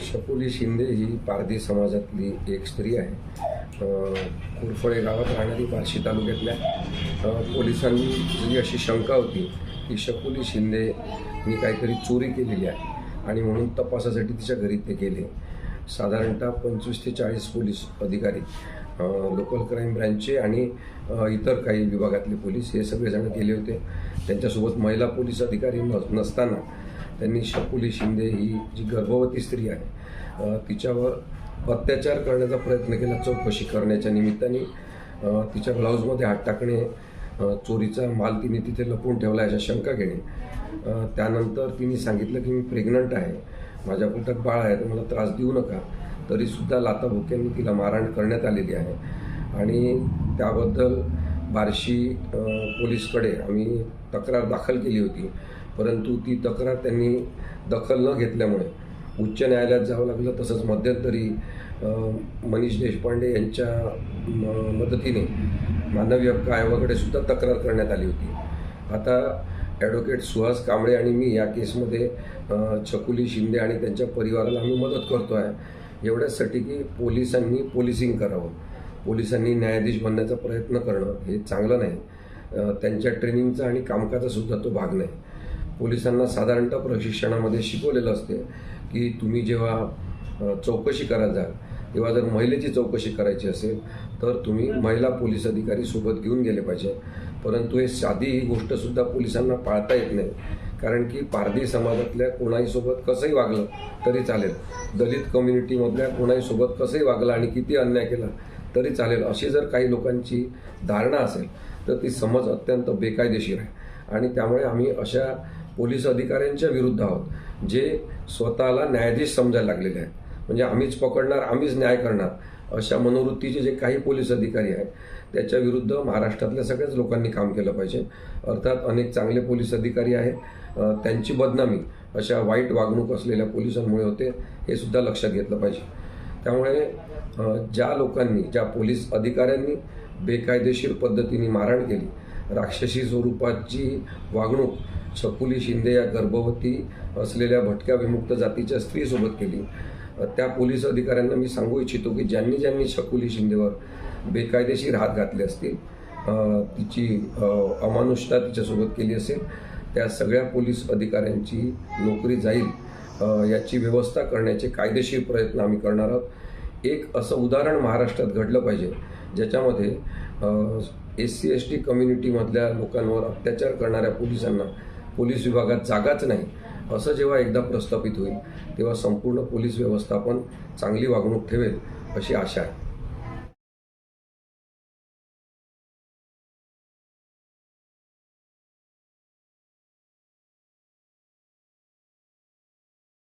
शकुली शिंदे ही पारधी समाजातली एक स्त्री आहे. कुरफळे गावात राहणारी बार्शी तालुक्यातल्या पोलिसांनी जी अशी शंका होती की शकुली शिंदेनी काहीतरी चोरी केलेली आहे आणि म्हणून तपासासाठी तिच्या घरी ते गेले. साधारणतः 25 ते 40 पोलीस अधिकारी, लोकल क्राईम ब्रँचचे आणि इतर काही विभागातले पोलीस हे सगळेजण गेले होते. त्यांच्यासोबत महिला पोलीस अधिकारी नसताना त्यांनी शकुली शिंदे ही जी गर्भवती स्त्री आहे तिच्यावर अत्याचार करण्याचा प्रयत्न केला. चौकशी करण्याच्या निमित्ताने तिच्या ब्लाऊजमध्ये हात टाकणे, चोरीचा माल तिने तिथे लपवून ठेवला अशा शंका घेणे. त्यानंतर तिने सांगितलं की मी प्रेग्नंट आहे, माझ्या पोटात बाळ आहे, तर मला त्रास देऊ नका. तरीसुद्धा लाथाबुक्यांनी तिला मारहाण करण्यात आलेली आहे आणि त्याबद्दल बार्शी पोलीसकडे आम्ही तक्रार दाखल केली होती. परंतु ती तक्रार त्यांनी दखल न घेतल्यामुळे उच्च न्यायालयात जावं लागलं. तसंच मध्यंतरी मनीष देशपांडे यांच्या मदतीने मानवी हक्क आयोगाकडे सुद्धा तक्रार करण्यात आली होती. आता ॲडव्होकेट सुहास कांबळे आणि मी या केसमध्ये शकुली शिंदे आणि त्यांच्या परिवाराला आम्ही मदत करतो आहे, एवढ्याचसाठी की पोलिसांनी पोलिसिंग करावं. पोलिसांनी न्यायाधीश बनण्याचा प्रयत्न करणं हे चांगलं नाही. त्यांच्या ट्रेनिंगचा आणि कामकाजासुद्धा तो भाग नाही. पोलिसांना साधारणतः प्रशिक्षणामध्ये शिकवलेलं असते की तुम्ही जेव्हा चौकशी करायला जाल तेव्हा जर महिलेची चौकशी करायची असेल तर तुम्ही महिला पोलीस अधिकारी सोबत घेऊन गेले पाहिजे. परंतु हे साधी ही गोष्टसुद्धा पोलिसांना पाळता येत नाही, कारण की पारधी समाजातल्या कोणाही सोबत कसंही वागलं तरी चालेल, दलित कम्युनिटीमधल्या कोणाही सोबत कसंही वागलं आणि किती अन्याय केला तरी चालेल, अशी जर काही लोकांची धारणा असेल तर ती समज अत्यंत बेकायदेशीर आहे. आणि त्यामुळे आम्ही अशा पोलीस अधिकाऱ्यांच्या विरुद्ध आहोत जे स्वतःला न्यायाधीश समजायला लागलेले आहेत. म्हणजे आम्हीच पकडणार, आम्हीच न्याय करणार, अशा मनोवृत्तीचे जे काही पोलीस अधिकारी आहेत त्याच्या विरुद्ध महाराष्ट्रातल्या सगळ्याच लोकांनी काम केलं पाहिजे. अर्थात अनेक चांगले पोलीस अधिकारी आहेत, त्यांची बदनामी अशा वाईट वागणूक असलेल्या पोलिसांमुळे होते, हे सुद्धा लक्षात घेतलं पाहिजे. त्यामुळे ज्या लोकांनी, ज्या पोलीस अधिकाऱ्यांनी बेकायदेशीर पद्धतीने मारहाण केली, राक्षसी स्वरूपाची वागणूक शकुली शिंदे या गर्भवती असलेल्या भटक्या विमुक्त जातीच्या स्त्रीसोबत केली, त्या पोलीस अधिकाऱ्यांना मी सांगू इच्छितो की ज्यांनी शकुली शिंदेवर बेकायदेशीर हात घातले असतील, तिची अमानुषता तिच्यासोबत केली असेल, त्या सगळ्या पोलीस अधिकाऱ्यांची नोकरी जाईल याची व्यवस्था करण्याचे कायदेशीर प्रयत्न आम्ही करणार आहोत. एक असं उदाहरण महाराष्ट्रात घडलं पाहिजे ज्याच्यामध्ये SC ST कम्युनिटीमधल्या लोकांवर अत्याचार करणाऱ्या पोलिसांना पोलीस विभागात जागाच नाही, असं जेव्हा एकदा प्रस्थापित होईल तेव्हा संपूर्ण पोलीस व्यवस्थापन चांगली वागणूक ठेवेल अशी आशा आहे.